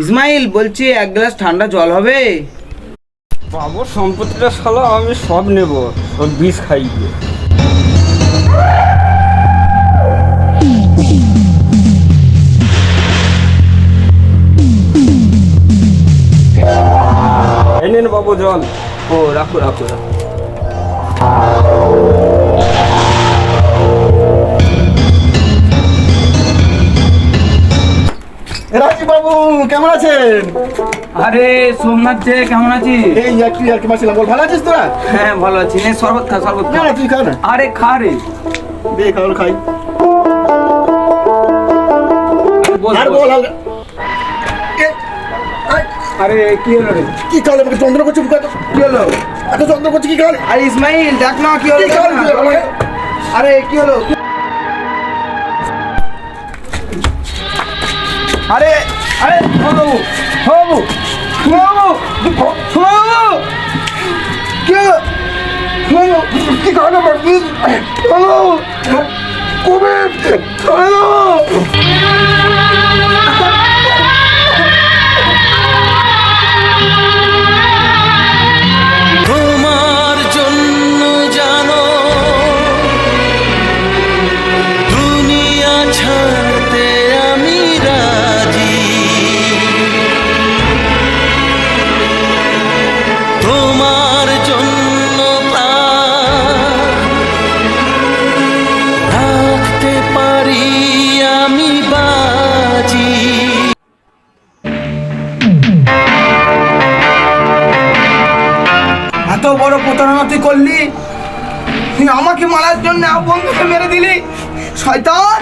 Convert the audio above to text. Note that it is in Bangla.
ইসমাইল বলছি, এক গ্লাস ঠান্ডা জল হবে? বাবুর সম্পত্তিটা শালা আমি সব নেব, সব বিষ খাইয়ে। এই নিন বাবু জল। ও রাখো রাখো রাখো। রাজীব বাবু কেমন আছেন? আরে সোমনাথ যে কেমন আছিস? এই একটু মারছিলাম, বল ভালো আছিস তোরা? হ্যাঁ ভালো আছি। নে শরবত খা, শরবত খা। না তুই খা না। আরে খা রে। দে খাবার খাই। বল, আর বল। বল হালকা। আরে কি হলো রে? কি খাওয়ালে আমাকে যন্ত্রণা করছে বুকে? কি হলো? এত যন্ত্রণা করছে কি খাওয়ালে? আরে ইসমাইল দেখ না কি হলো। কি খাওয়ালে তুই আমাকে? আরে কি হলো? আরে আরে বাবু বাবু বাবু বাবু কি হলো? বাবু কি খাওয়ালে বাবু? বাবু কবে বাবু? তোমার জন্য জানো দুনিয়া ছাড়তে আমি রাজি, তোমার জন্য রাখতে পারি আমি বাজি। এত বড় প্রতারণা তুই করলি? তুই আমাকে মারার জন্য বন্ধুকে মেরে দিলি, শয়তান!